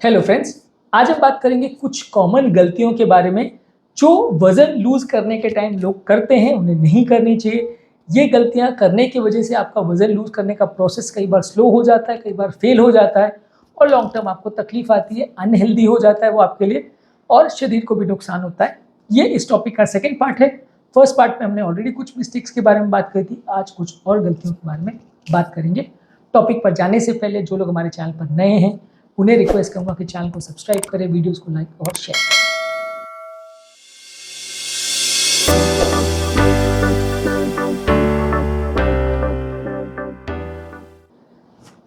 Hello friends, आज हम बात करेंगे कुछ कॉमन गलतियों के बारे में जो वजन लूज करने के टाइम लोग करते हैं, उन्हें नहीं करनी चाहिए। ये गलतियां करने की वजह से आपका वजन लूज करने का प्रोसेस कई बार स्लो हो जाता है, कई बार फेल हो जाता है और लॉन्ग टर्म आपको तकलीफ आती है, अनहेल्दी हो जाता है वो आपके लिए और शरीर को भी नुकसान होता है। ये इस टॉपिक का सेकेंड पार्ट है। फर्स्ट पार्ट में हमने ऑलरेडी कुछ मिस्टेक्स के बारे में बात करी थी, आज कुछ और गलतियों के बारे में बात करेंगे। टॉपिक पर जाने से पहले जो लोग हमारे चैनल पर नए हैं उन्हें रिक्वेस्ट करूंगा कि चैनल को सब्सक्राइब करें, वीडियोस को लाइक और शेयर करें।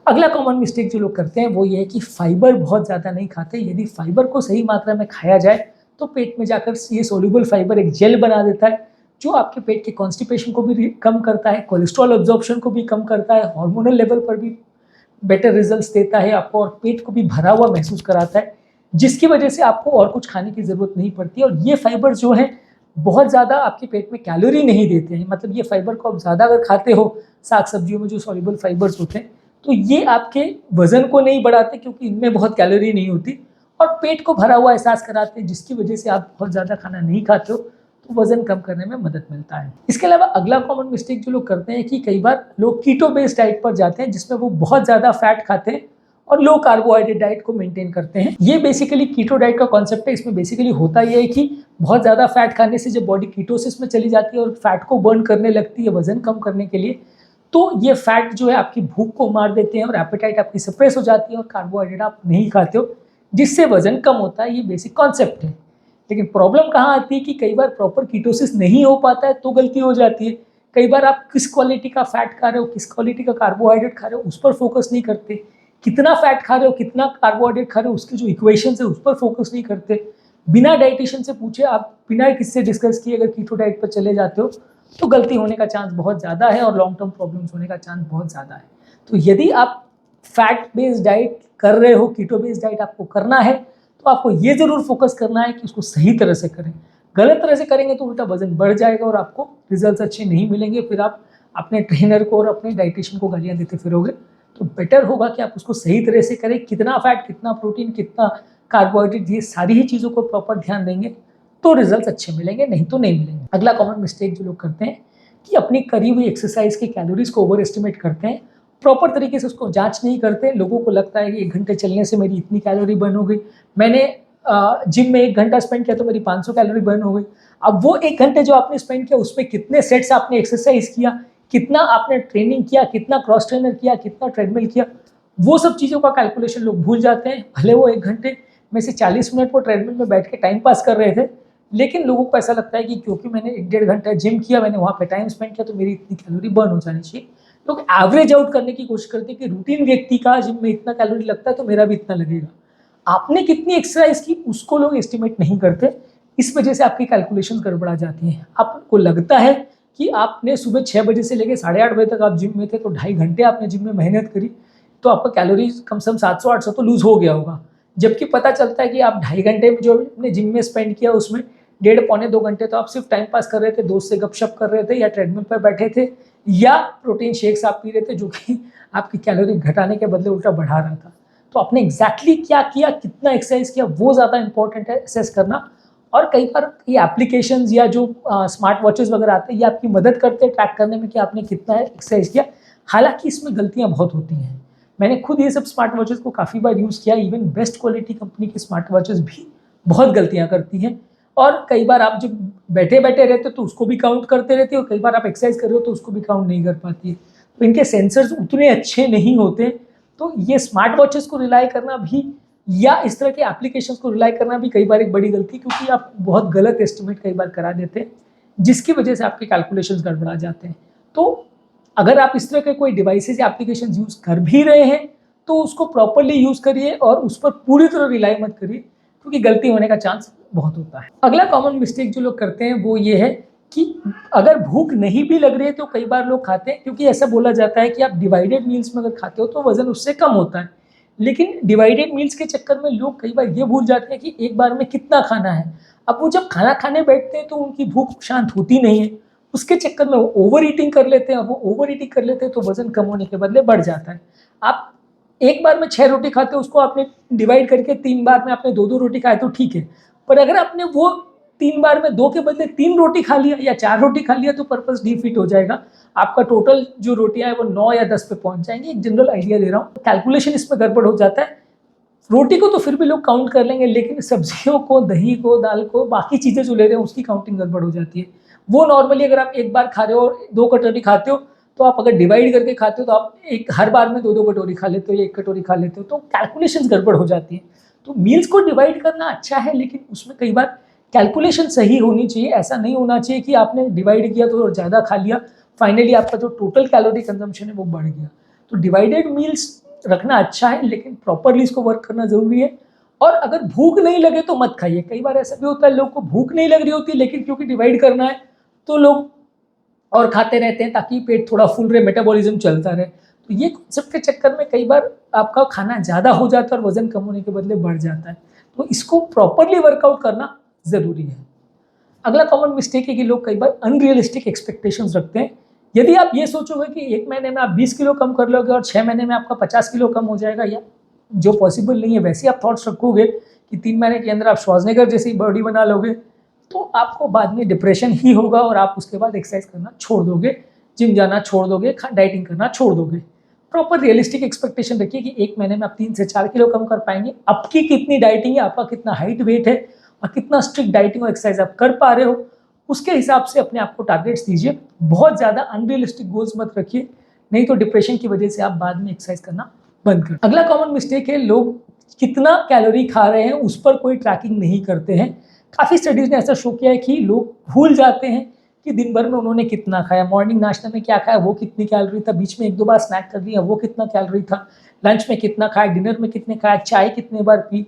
अगला कॉमन मिस्टेक जो लोग करते हैं वो ये है कि फाइबर बहुत ज़्यादा नहीं खाते। यदि फाइबर को सही मात्रा में खाया जाए तो पेट में जाकर ये सोल्यूबल फाइबर एक जेल बना देता है जो आपके पेट के कॉन्स्टिपेशन को भी कम करता है, कोलेस्ट्रॉल एब्जॉर्प्शन को भी कम करता है, हार्मोनल लेवल पर भी बेटर रिजल्ट्स देता है आपको और पेट को भी भरा हुआ महसूस कराता है, जिसकी वजह से आपको और कुछ खाने की ज़रूरत नहीं पड़ती है। और ये फाइबर जो है बहुत ज़्यादा आपके पेट में कैलोरी नहीं देते हैं। मतलब ये फाइबर को आप ज़्यादा अगर खाते हो, साग सब्जियों में जो सॉल्युबल फाइबर्स होते हैं, तो ये आपके वजन को नहीं बढ़ाते क्योंकि इनमें बहुत कैलोरी नहीं होती और पेट को भरा हुआ एहसास कराते हैं, जिसकी वजह से आप बहुत ज़्यादा खाना नहीं खाते हो तो वजन कम करने में मदद मिलता है। इसके अलावा अगला कॉमन मिस्टेक जो लोग करते हैं कि कई बार लोग कीटो बेस्ड डाइट पर जाते हैं जिसमें वो बहुत ज़्यादा फैट खाते हैं और लो कार्बोहाइड्रेट डाइट को मेंटेन करते हैं। ये बेसिकली कीटो डाइट का कॉन्सेप्ट है। इसमें बेसिकली होता यह है कि बहुत ज़्यादा फैट खाने से जब बॉडी कीटोसिस में चली जाती है और फैट को बर्न करने लगती है वजन कम करने के लिए, तो ये फैट जो है आपकी भूख को मार देते हैं और एपेटाइट आपकी सप्रेस हो जाती है और कार्बोहाइड्रेट आप नहीं खाते हो, जिससे वजन कम होता है। ये बेसिक कॉन्सेप्ट है। लेकिन प्रॉब्लम कहाँ आती है कि कई बार प्रॉपर कीटोसिस नहीं हो पाता है तो गलती हो जाती है। कई बार आप किस क्वालिटी का फैट खा रहे हो, किस क्वालिटी का कार्बोहाइड्रेट खा रहे हो उस पर फोकस नहीं करते, कितना फैट खा रहे हो, कितना कार्बोहाइड्रेट खा रहे हो, उसके जो इक्वेशन है उस पर फोकस नहीं करते। बिना डाइटिशियन से पूछे, आप बिना किससे डिस्कस किए अगर कीटो डाइट पर चले जाते हो तो गलती होने का चांस बहुत ज़्यादा है और लॉन्ग टर्म प्रॉब्लम्स होने का चांस बहुत ज़्यादा है। तो यदि आप फैट बेस्ड डाइट कर रहे हो, कीटो बेस्ड डाइट आपको करना है, तो आपको ये ज़रूर फोकस करना है कि उसको सही तरह से करें। गलत तरह से करेंगे तो उल्टा वजन बढ़ जाएगा और आपको रिजल्ट्स अच्छे नहीं मिलेंगे। फिर आप अपने ट्रेनर को और अपने डाइटिशियन को गालियाँ देते फिरोगे। तो बेटर होगा कि आप उसको सही तरह से करें। कितना फैट, कितना प्रोटीन, कितना कार्बोहाइड्रेट, ये सारी ही चीज़ों को प्रॉपर ध्यान देंगे तो रिजल्ट्स अच्छे मिलेंगे, नहीं तो नहीं मिलेंगे। अगला कॉमन मिस्टेक जो लोग करते हैं कि अपनी करी हुई एक्सरसाइज की कैलोरीज को ओवर एस्टिमेट करते हैं, प्रॉपर तरीके से उसको जांच नहीं करते। लोगों को लगता है कि 1 घंटे चलने से मेरी इतनी कैलोरी बर्न हो गई, मैंने जिम में 1 घंटा स्पेंड किया तो मेरी 500 कैलोरी बर्न हो गई। अब वो 1 घंटे जो आपने स्पेंड किया उसमें कितने सेट्स आपने एक्सरसाइज किया, कितना आपने ट्रेनिंग किया, कितना क्रॉस ट्रेनर किया, कितना ट्रेडमिल किया, वो सब चीज़ों का कैलकुलेशन लोग भूल जाते हैं। भले वो 1 घंटे में से 40 मिनट वो ट्रेडमिल में बैठ के टाइम पास कर रहे थे, लेकिन लोगों को ऐसा लगता है कि क्योंकि मैंने 1-1.5 घंटा जिम किया, मैंने वहाँ पे टाइम स्पेंड किया तो मेरी इतनी कैलोरी बर्न हो जानी चाहिए। लोग एवरेज आउट करने की कोशिश करते हैं कि रूटीन व्यक्ति का जिम में इतना कैलोरी लगता है तो मेरा भी इतना लगेगा। आपने कितनी एक्सरसाइज की उसको लोग एस्टिमेट नहीं करते, इस वजह से आपकी कैलकुलेशन गड़बड़ा जाती हैं। आपको लगता है कि आपने सुबह 6 बजे से लेकर 8:30 बजे तक आप जिम में थे तो 2.5 घंटे आपने जिम में मेहनत करी तो आपका कैलोरी कम से कम 700-800 तो लूज हो गया होगा। जबकि पता चलता है कि आप 2.5 घंटे जो आपने जिम में स्पेंड किया उसमें 1.5-पौने 2 घंटे तो आप सिर्फ टाइम पास कर रहे थे, दोस्त से गपशप कर रहे थे या ट्रेडमिल पर बैठे थे या प्रोटीन शेक्स आप पी रहे थे जो कि आपकी कैलोरी घटाने के बदले उल्टा बढ़ा रहा था। तो आपने एग्जैक्टली क्या किया, कितना एक्सरसाइज किया, वो ज़्यादा इंपॉर्टेंट है असेस करना। और कई बार ये एप्लीकेशंस या जो स्मार्ट वॉचेस वगैरह आते हैं ये आपकी मदद करते हैं ट्रैक करने में कि आपने कितना एक्सरसाइज किया। हालांकि इसमें गलतियाँ बहुत होती हैं। मैंने खुद ये सब स्मार्ट वॉचेस को काफ़ी बार यूज़ किया। इवन बेस्ट क्वालिटी कंपनी की स्मार्ट वॉचेस भी बहुत गलतियाँ करती हैं और कई बार आप जब बैठे बैठे रहते हो तो उसको भी काउंट करते रहते हो, कई बार आप एक्सरसाइज कर रहे हो तो उसको भी काउंट नहीं कर पाती है। तो इनके सेंसर्स उतने अच्छे नहीं होते। तो ये स्मार्ट वॉचेस को रिलाई करना भी या इस तरह के एप्लीकेशंस को रिलाई करना भी कई बार एक बड़ी गलती, क्योंकि आप बहुत गलत एस्टिमेट कई बार करा देते हैं जिसकी वजह से आपके कैलकुलेशंस गड़बड़ा जाते हैं। तो अगर आप इस तरह के कोई डिवाइसेस या एप्लीकेशन यूज़ कर भी रहे हैं तो उसको प्रॉपरली यूज़ करिए और उस पर पूरी तरह रिलाई मत करिए, क्योंकि गलती होने का चांस बहुत होता है। अगला कॉमन मिस्टेक जो लोग करते हैं वो ये है कि अगर भूख नहीं भी लग रही है तो कई बार लोग खाते हैं, क्योंकि ऐसा बोला जाता है कि आप डिवाइडेड मील्स में अगर खाते हो तो वजन उससे कम होता है। लेकिन डिवाइडेड मील्स के चक्कर में लोग कई बार ये भूल जाते हैं कि एक बार में कितना खाना है। अब वो जब खाना खाने बैठते हैं तो उनकी भूख शांत होती नहीं है, उसके चक्कर में वो ओवर ईटिंग कर लेते हैं और वो ओवर ईटिंग कर लेते हैं तो वजन कम होने के बदले बढ़ जाता है। आप एक बार में 6 रोटी खाते हो, उसको आपने डिवाइड करके 3 बार में आपने 2-2 रोटी खाए तो ठीक है, पर अगर आपने वो 3 बार में 2 के बदले 3 रोटी खा लिया या 4 रोटी खा लिया तो पर्पस डिफीट हो जाएगा। आपका टोटल जो रोटियां है वो 9 या 10 पे पहुंच जाएंगी। एक जनरल आइडिया दे रहा हूँ, कैलकुलेशन इसमें गड़बड़ हो जाता है। रोटी को तो फिर भी लोग काउंट कर लेंगे, लेकिन सब्जियों को, दही को, दाल को, बाकी चीज़ें जो ले रहे हैं उसकी काउंटिंग गड़बड़ हो जाती है। वो नॉर्मली अगर आप एक बार खा रहे हो और 2 कटोरी खाते हो, तो आप अगर डिवाइड करके खाते हो तो आप एक हर बार में 2-2 कटोरी खा लेते हो या 1 कटोरी खा लेते हो, तो कैलकुलेशंस गड़बड़ हो जाती है। तो मील्स को डिवाइड करना अच्छा है, लेकिन उसमें कई बार कैलकुलेशन सही होनी चाहिए। ऐसा नहीं होना चाहिए कि आपने डिवाइड किया तो ज़्यादा खा लिया, फाइनली आपका जो टोटल कैलोरी कंजम्पशन है वो बढ़ गया। तो डिवाइडेड मील्स रखना अच्छा है, लेकिन प्रॉपरली इसको वर्क करना ज़रूरी है। और अगर भूख नहीं लगे तो मत खाइए। कई बार ऐसा भी होता है, लोग को भूख नहीं लग रही होती, लेकिन क्योंकि डिवाइड करना है तो लोग और खाते रहते हैं ताकि पेट थोड़ा फुल रहे, मेटाबॉलिज्म चलता रहे। तो ये कॉन्सेप्ट के चक्कर में कई बार आपका खाना ज़्यादा हो जाता है और वजन कम होने के बदले बढ़ जाता है। तो इसको प्रॉपरली वर्कआउट करना ज़रूरी है। अगला कॉमन मिस्टेक है कि लोग कई बार अनरियलिस्टिक एक्सपेक्टेशंस रखते हैं। यदि आप ये सोचोगे कि 1 महीने में आप 20 किलो कम कर लोगे और 6 महीने में आपका 50 किलो कम हो जाएगा, या जो पॉसिबल नहीं है, वैसे आप थॉट्स रखोगे कि 3 महीने के अंदर आप श्वार्ज़नेगर जैसी बॉडी बना लोगे, तो आपको बाद में डिप्रेशन ही होगा और आप उसके बाद एक्सरसाइज करना छोड़ दोगे, जिम जाना छोड़ दोगे, डाइटिंग करना छोड़ दोगे। प्रॉपर रियलिस्टिक एक्सपेक्टेशन रखिए कि 1 महीने में आप 3 से 4 किलो कम कर पाएंगे। आपकी कितनी डाइटिंग है, आपका कितना हाइट वेट है और कितना स्ट्रिक्ट डाइटिंग और एक्सरसाइज आप कर पा रहे हो, उसके हिसाब से अपने आप को टारगेट्स दीजिए। बहुत ज़्यादा अनरियलिस्टिक गोल्स मत रखिए, नहीं तो डिप्रेशन की वजह से आप बाद में एक्सरसाइज करना बंद कर। अगला कॉमन मिस्टेक है, लोग कितना कैलोरी खा रहे हैं उस पर कोई ट्रैकिंग नहीं करते हैं। काफ़ी स्टडीज़ ने ऐसा शो किया है कि लोग भूल जाते हैं कि दिन भर में उन्होंने कितना खाया, मॉर्निंग नाश्ते में क्या खाया, वो कितनी कैलोरी था, बीच में 1-2 बार स्नैक कर लिया, वो कितना कैलोरी था, लंच में कितना खाया, डिनर में कितने खाया, चाय कितने बार पी।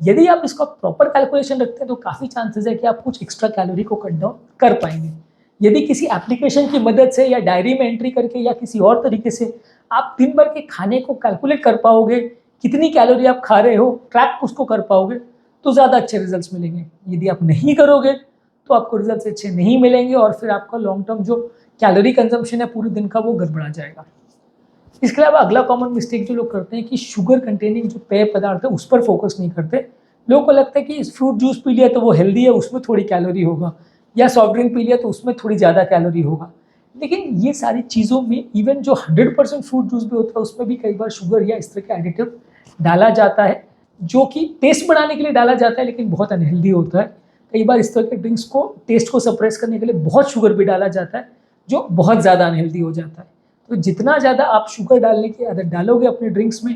यदि आप इसका प्रॉपर कैलकुलेशन रखते हैं तो काफ़ी चांसेस है कि आप कुछ एक्स्ट्रा कैलोरी को कट डाउन कर पाएंगे। यदि किसी एप्लीकेशन की मदद से या डायरी में एंट्री करके या किसी और तरीके से आप दिन भर के खाने को कैलकुलेट कर पाओगे, कितनी कैलोरी आप खा रहे हो, ट्रैक उसको कर पाओगे, तो ज़्यादा अच्छे रिजल्ट्स मिलेंगे। यदि आप नहीं करोगे तो आपको रिजल्ट्स अच्छे नहीं मिलेंगे और फिर आपका लॉन्ग टर्म जो कैलोरी कंजम्पशन है पूरे दिन का, वो गड़बड़ा जाएगा। इसके अलावा अगला कॉमन मिस्टेक जो लोग करते हैं कि शुगर कंटेनिंग जो पेय पदार्थ है उस पर फोकस नहीं करते। लोगों को लगता है कि फ्रूट जूस पी लिया तो वो हेल्दी है, उसमें थोड़ी कैलोरी होगा, या सॉफ्ट ड्रिंक पी लिया तो उसमें थोड़ी ज़्यादा कैलोरी होगा। लेकिन ये सारी चीज़ों में, इवन जो 100% फ्रूट जूस भी होता है उसमें भी कई बार शुगर या इस तरह का एडिटिव डाला जाता है, जो कि टेस्ट बढ़ाने के लिए डाला जाता है लेकिन बहुत अनहेल्दी होता है। कई बार इस तरह के ड्रिंक्स को टेस्ट को सप्रेस करने के लिए बहुत शुगर भी डाला जाता है, जो बहुत ज़्यादा अनहेल्दी हो जाता है। तो जितना ज़्यादा आप शुगर डालने की आदत डालोगे अपने ड्रिंक्स में,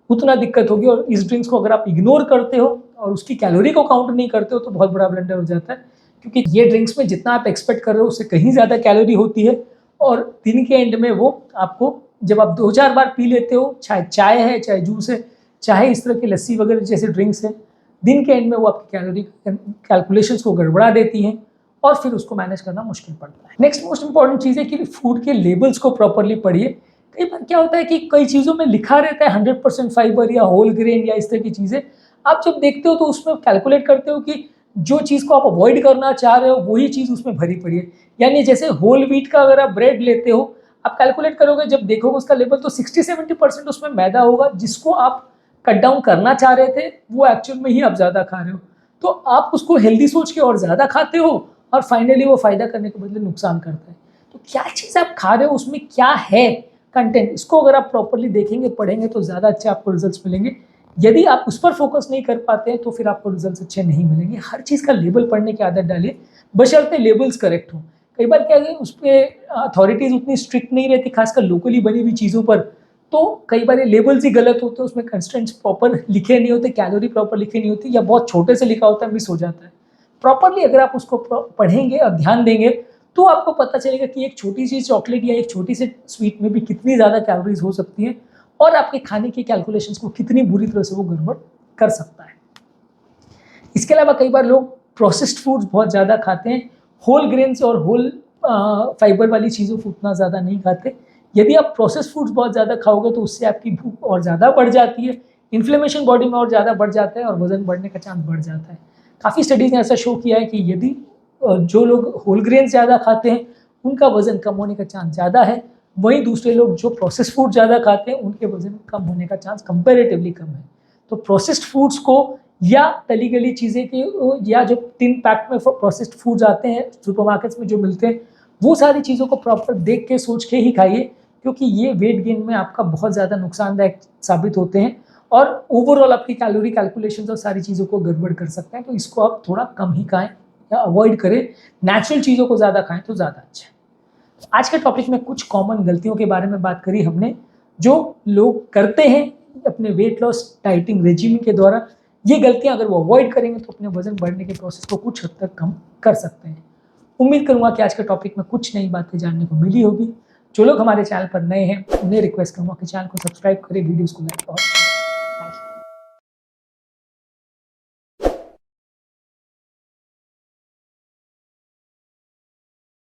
उतना दिक्कत होगी। और इस ड्रिंक्स को अगर आप इग्नोर करते हो और उसकी कैलोरी को काउंट नहीं करते हो तो बहुत बड़ा ब्लंडर हो जाता है, क्योंकि ये ड्रिंक्स में जितना आप एक्सपेक्ट कर रहे हो उससे कहीं ज़्यादा कैलोरी होती है। और दिन के एंड में वो आपको, जब आप 2-4 बार पी लेते हो, चाहे चाय है, चाहे जूस है, चाहे इस तरह की लस्सी वगैरह जैसे ड्रिंक्स हैं, दिन के एंड में वो आपकी कैलोरी कैलकुलेशंस को गड़बड़ा देती हैं और फिर उसको मैनेज करना मुश्किल पड़ता है। नेक्स्ट मोस्ट इंपॉर्टेंट चीज़ है कि फूड के लेबल्स को प्रॉपरली पढ़िए। कई बार क्या होता है कि कई चीज़ों में लिखा रहता है 100% फाइबर या होल ग्रेन या इस तरह की चीज़ें, आप जब देखते हो तो उसमें कैलकुलेट करते हो कि जो चीज़ को आप अवॉइड करना चाह रहे हो वही चीज़ उसमें भरी पड़ी है। यानी जैसे होल व्हीट का अगर आप ब्रेड लेते हो, आप कैलकुलेट करोगे, जब देखोगे उसका लेबल तो 60-70% उसमें मैदा होगा, जिसको आप कट डाउन करना चाह रहे थे वो एक्चुअल में ही आप ज़्यादा खा रहे हो। तो आप उसको हेल्दी सोच के और ज़्यादा खाते हो और फाइनली वो फ़ायदा करने के बदले नुकसान करता है। तो क्या चीज़ आप खा रहे हो, उसमें क्या है कंटेंट, इसको अगर आप प्रॉपरली देखेंगे, पढ़ेंगे तो ज़्यादा अच्छे आपको रिजल्ट्स मिलेंगे। यदि आप उस पर फोकस नहीं कर पाते हैं तो फिर आपको रिजल्ट्स अच्छे नहीं मिलेंगे। हर चीज़ का लेबल पढ़ने की आदत डालिए, बशर्ते लेबल्स करेक्ट हो। कई बार क्या है, उस पर अथॉरिटीज़ उतनी स्ट्रिक्ट नहीं रहती, खासकर लोकली बनी हुई चीज़ों पर, तो कई बार ये लेबल्स ही गलत होते हैं, उसमें कंस्टेंट्स प्रॉपर लिखे नहीं होते, कैलोरी प्रॉपर लिखी नहीं होती, या बहुत छोटे से लिखा होता है, मिस हो जाता है। प्रॉपरली अगर आप उसको पढ़ेंगे और ध्यान देंगे तो आपको पता चलेगा कि एक छोटी सी चॉकलेट या एक छोटी सी स्वीट में भी कितनी ज़्यादा कैलोरीज हो सकती हैं और आपके खाने की कैलकुलेशंस को कितनी बुरी तरह से वो गड़बड़ कर सकता है। इसके अलावा कई बार लोग प्रोसेस्ड फूड्स बहुत ज़्यादा खाते हैं, होल ग्रेन्स और होल फाइबर वाली चीज़ों को उतना ज़्यादा नहीं खाते। यदि आप प्रोसेस्ड फूड्स बहुत ज़्यादा खाओगे तो उससे आपकी भूख और ज़्यादा बढ़ जाती है, इन्फ्लेमेशन बॉडी में और ज़्यादा बढ़ जाता है और वजन बढ़ने का चांस बढ़ जाता है। काफ़ी स्टडीज़ ने ऐसा शो किया है कि यदि जो लोग होल ग्रेन ज़्यादा खाते हैं उनका वजन कम होने का चांस ज़्यादा है, वहीं दूसरे लोग जो प्रोसेस्ड फूड ज़्यादा खाते हैं उनके वजन कम होने का चांस कंपैरेटिवली कम है। तो प्रोसेस्ड फूड्स को या तली गली चीज़ें के या जो टिन पैक में प्रोसेस्ड फूड्स आते हैं सुपरमार्केट्स में जो मिलते हैं, वो सारी चीज़ों को प्रॉपर देख के सोच के ही खाइए, क्योंकि ये वेट गेन में आपका बहुत ज़्यादा नुकसानदायक साबित होते हैं और ओवरऑल आपकी कैलोरी कैलकुलेशंस और सारी चीज़ों को गड़बड़ कर सकते हैं। तो इसको आप थोड़ा कम ही खाएं या अवॉइड करें, नेचुरल चीज़ों को ज़्यादा खाएं तो ज़्यादा अच्छा है। आज के टॉपिक में कुछ कॉमन गलतियों के बारे में बात करी हमने, जो लोग करते हैं अपने वेट लॉस डाइटिंग रेजिम के द्वारा। ये गलतियां अगर वो अवॉइड करेंगे तो अपने वजन बढ़ने के प्रोसेस को कुछ हद तक कम कर सकते हैं। उम्मीद करूंगा कि आज के टॉपिक में कुछ नई बातें जानने को मिली होगी। जो लोग हमारे चैनल पर नए हैं उन्हें रिक्वेस्ट करूंगा कि चैनल को सब्सक्राइब करें, वीडियोस को लाइक और